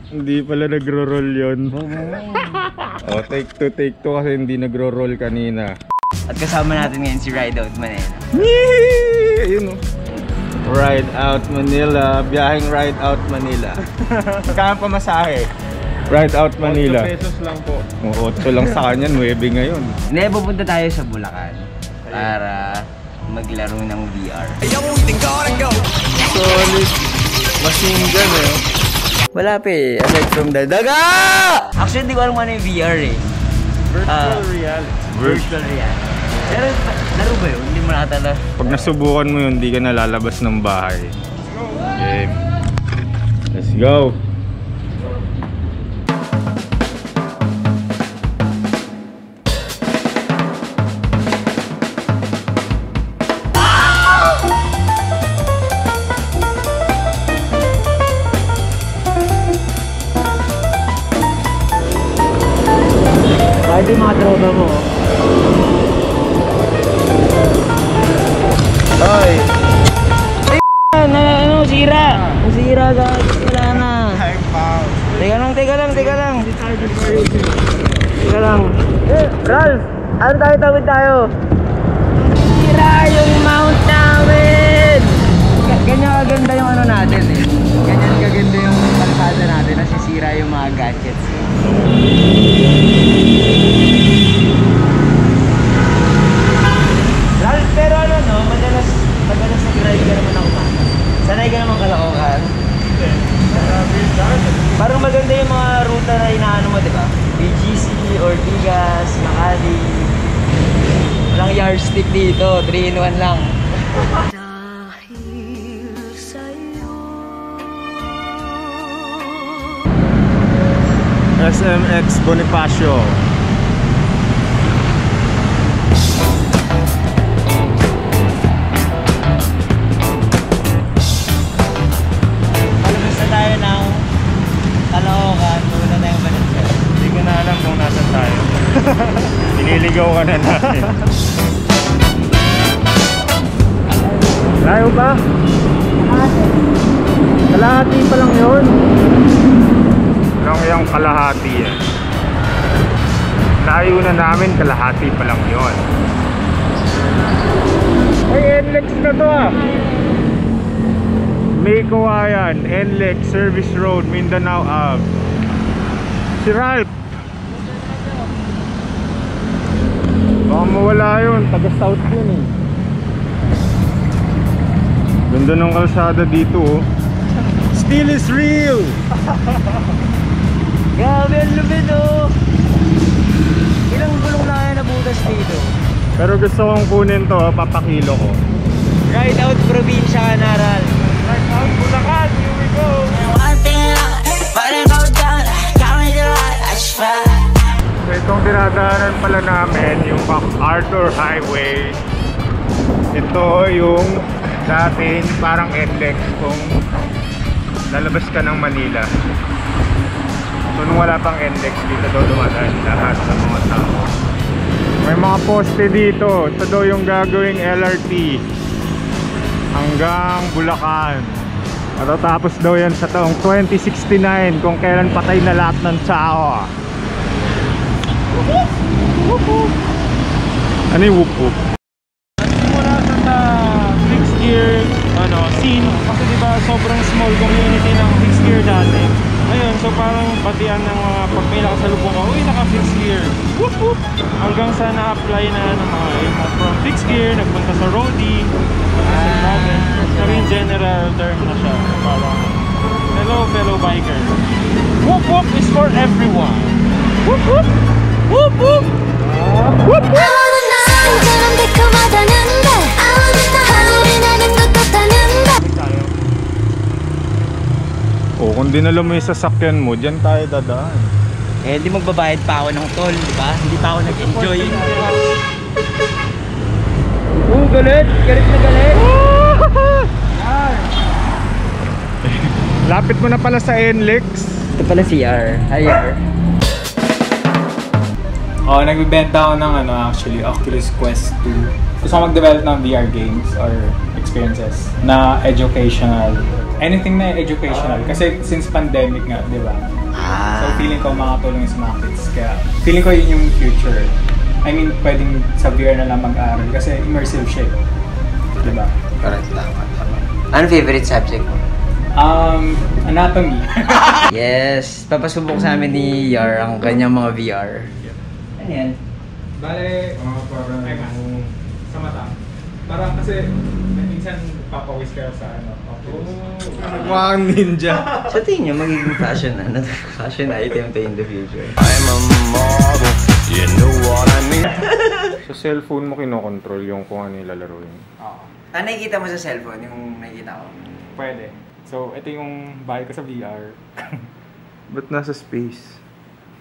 Hindi pala nagro-roll yun. Oh, take two kasi hindi nagro-roll kanina. At kasama natin ngayon si Ride Out Manila. Ayun oh. Ride Out Manila. Biyaheng Ride Out Manila. Kaya pamasahe. Ride Out Manila. 8 pesos lang po. 8 lang sa kanya, 9 ngayon. Hindi, pupunta tayo sa Bulacan para maglaro ng VR. Solid machine gun eh. Wala pa eh, aside from the daga! Actually, hindi ko alam ano yung VR eh. Virtual reality. Virtual reality. Pero laro ba yun? Hindi mo nakatala. Pag nasubukan mo yun, hindi ka nalalabas ng bahay. Game. Let's go! Ito yung mga tropa mo. Hoy! Ano? Sira! Ang sira guys. Wala na. Teka lang. Teka lang. Ralph! Ano tayo tawid tayo? Sira yung mount namin! Ganyan kaganda yung ano natin eh. Ganyan kaganda yung kalsada natin. Nasisira yung mga gadgets. Pero ano no, madalas nag-drive ka naman ako umaga. Sanay ka naman Caloocan. Parang maganda yung mga ruta na inaano mo, di ba? BGC, Ortigas, Makati. Walang yardstick dito, 3-in-1 lang. SMX Bonifacio. Nililigaw ka na natin. Layo ba? Kalahati pa lang yun. Lang yung kalahati yan. Layo na namin, kalahati pa lang yun. Ay, NLEX na to ah. May Kawayan, NLEX, Service Road, Mindanao Ave. Si Ralph. Baka mawala yun, taga-south yun eh. Ganda ng kalsada dito oh. Still is real! Grabe ang lupit oh! Ilang gulong na kaya nabutas dito? Pero gusto kong kunin to, papakilo ko. Ride Out Probinsya ka na, Ral. Ride Out Bulacan, here we go! So itong dinadaanan pala namin, yung MacArthur Highway. Ito yung dating parang NLEX kung lalabas ka ng Manila. So nung wala pang NLEX, dito daw dumadaan lahat ng mga tao. May mga poste dito. Ito daw yung gagawing LRT hanggang Bulacan. Matatapos daw yan sa taong 2069 kung kailan patay na lahat ng tao. Ano yung whoop whoop? Mula sa fixed gear scene, kasi diba sobrang small community ng fixed gear dati. Ayun, so parang batian ng mga pag may nakasalubong ka, uy, naka fixed gear, whoop whoop, hanggang sa na-apply na from fixed gear, nagpunta sa roadie, sa province. Pero yung general term na siya, parang hello fellow biker, whoop whoop is for everyone. Whoop whoop, whoop whoop, whoop whoop. Oh, kung dinala mo yung sasakyan mo, dyan tayo dadaan. Eh, hindi magbabayad pa ako ng toll, di ba? Hindi pa ako nag-enjoy. Galit! Galit na galit! Lapit mo na pala sa NLEX. Ito pala si R. Hi, R. Oh, nagbibenta ako ng actually Oculus Quest 2. gusto ko mag-develop ng VR games or experiences na educational. Anything na educational. Kasi since pandemic nga, di ba? So feeling ko makatulong sa mga kids. Kaya feeling ko yun yung future. I mean, pwedeng sa VR na lang mag-aaral kasi immersive siya. Di ba? Correct, tama. Ano favorite subject mo? Anatomy. Yes, papasubok sa amin ni Yar ang kanyang mga VR. Ano yan? Bale, parang sa mata. Parang kasi minsan papawis ka sa Mukhang ninja. Sa tingin nyo, magiging fashion item to in the future. I'm a model, you know what I mean. Sa cellphone mo kinokontrol yung kung ano yung lalaroin. Oo. Ano nakikita mo sa cellphone, yung nakikita ko? Pwede. So, ito yung bahay ko sa VR. Ba't nasa space?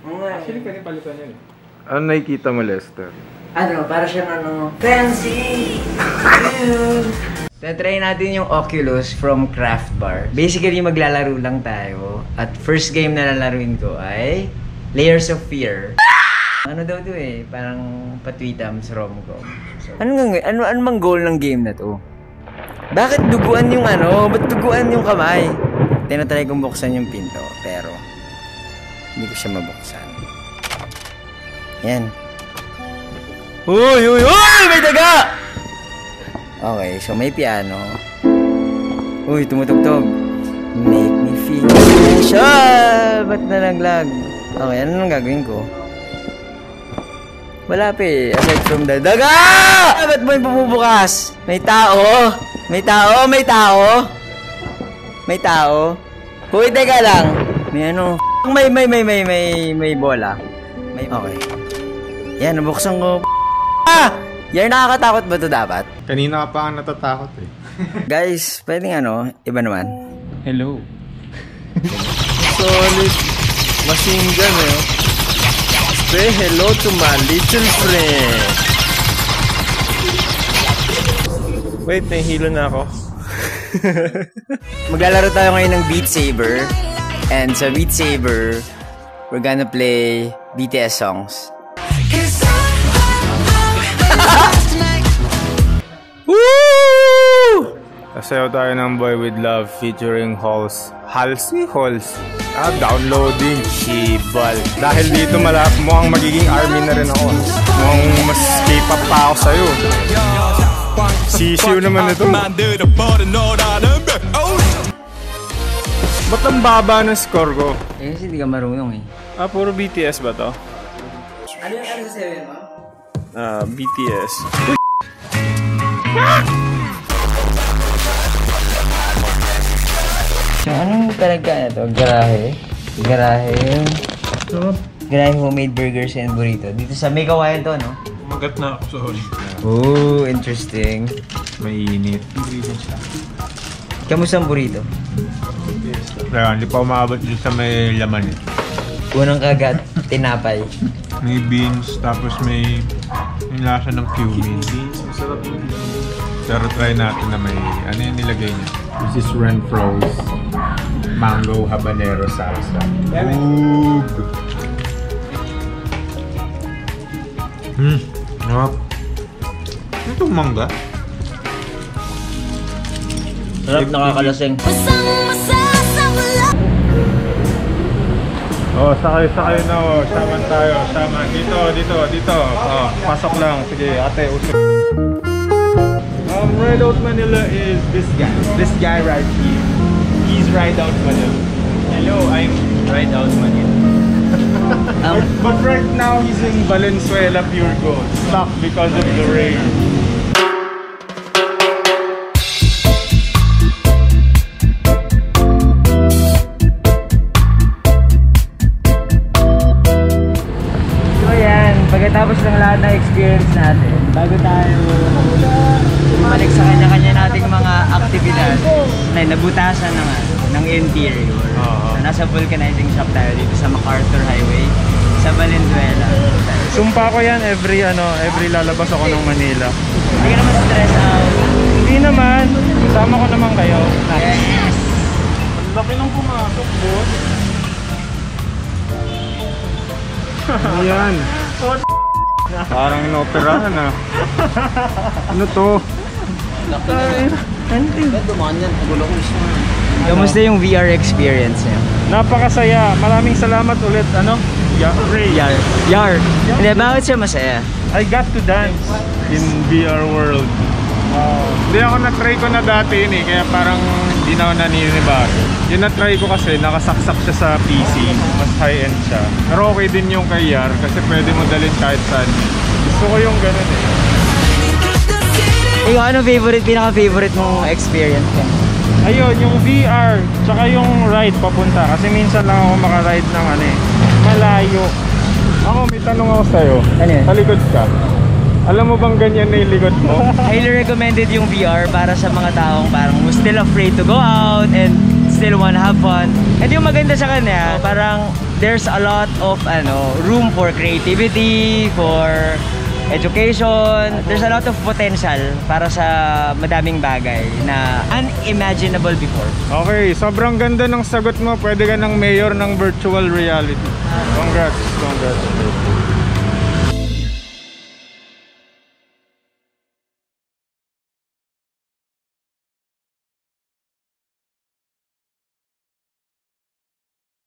Actually, pwede palitan yun eh. Ano nakikita mo, Lester? Ano, para siyang ano, fancy! Tatry natin yung Oculus from Craft Bar. Basically, maglalaro lang tayo. At first game na lalaruin ko ay Layers of Fear. Ano daw to eh, parang patwitams rom-com. So, ano bang goal ng game na to? Bakit duguan yung ano? Ba't duguan yung kamay? Tinatry kong buksan yung pinto, pero hindi ko siya mabuksan. Yan. Uy! May daga! Okay, so may piano. Uy, tumutugtog. Make me feel special! Ba't nalaglag? Okay, ano nang gagawin ko? Wala pa eh, aside from the daga! Ba't mo yung bumubukas? May tao! May tao! May tao! May tao! Uy, teka lang! May ano? May bola. May, okay. Yan, nabuksan ko. Yan, nakakatakot ba ito dapat? Kanina ka pa ang natatakot eh. Guys, pwedeng ano, iba naman. Hello. Solid machine gun eh. Say hello to my little friend. Wait, nahihilo na ako. Maglalaro tayo ngayon ng Beat Saber. And sa Beat Saber, we're gonna play BTS songs. Woo! Sasayaw tayo ng Boy With Love featuring Halsey. Downloading. Shibal. Dahil dito mukhang magiging army na rin ako. Mukhang mas K-pop pa ako sa'yo. Sisiw naman ito. Ba't ang baba ng score ko? Eh, kasi hindi ka marunong eh. Puro BTS ba to? Ano sa 7 mo? BTS. So, anong talaga na to? Garahe? Garahe homemade burgers and burrito. Dito sa May Kawayan to, no? Magat na ako, sorry. Oh, interesting. Mainit. Kamusta ang burrito? Kaya hindi pa umabot dito sa may laman eh. Unang kagat, tinapay. May beans, tapos may lasa ng cumin. Masarap yung Pero try natin na may, ano yung nilagay niya? This is Renfro's Mango Habanero Salsa. Ooh! Sarap. Itong mangga? Sarap, nakakalasing. Oh, sakay na oh. Saman tayo. Sama. Dito. Oh, pasok lang. Sige, ate, usap. Ride Out Manila is this guy. This guy right here. He's Ride Out Manila. Hello, I'm Ride Out Manila. but right now he's in Valenzuela Pure Gold. Stuck because of the rain. Pagkatapos ng lahat ng experience natin, bago tayo bumalik sa kanya-kanya nating mga aktibidad, ay nabutasan ng interior. So, nasa vulcanizing shop tayo dito sa MacArthur Highway sa Valenzuela. Sumpa ko yan every lalabas ako ng Manila. Hindi ka naman stress out. Hindi naman. Kasama ko naman kayo. Yes! Ang laki nung pumasok, boss. Ayan. Parang inoperahan ah. Ano to? Kamusta yung VR experience niya? Napakasaya. Maraming salamat ulit. Ano? Ray. Yar. Hindi, bakit siya masaya? I got to dance in VR world. Hindi ako na-try ko na dati yun eh. Kaya parang hindi na ako naninibago. Yung na-try ko kasi nakasaksak siya sa PC. Mas high-end siya. Pero okay din yung kay Yar kasi pwede mo dalhin kahit saan. Gusto ko yung ganun eh. Ikaw, ano pinaka-favorite mong experience ka? Ayun, yung VR, tsaka yung ride papunta. Kasi minsan lang ako makaride ng ano eh, malayo. Ako, may tanong ako sa'yo. Ano yun? Talikod ka. Alam mo bang ganyan na yung likod mo? Highly recommended yung VR para sa mga taong parang still afraid to go out and still wanna have fun. And yung maganda sa kanya, parang there's a lot of room for creativity, for education. There's a lot of potential para sa madaming bagay na unimaginable before. Okay, sobrang ganda ng sagot mo. Pwede ka ng mayor ng virtual reality. Congrats.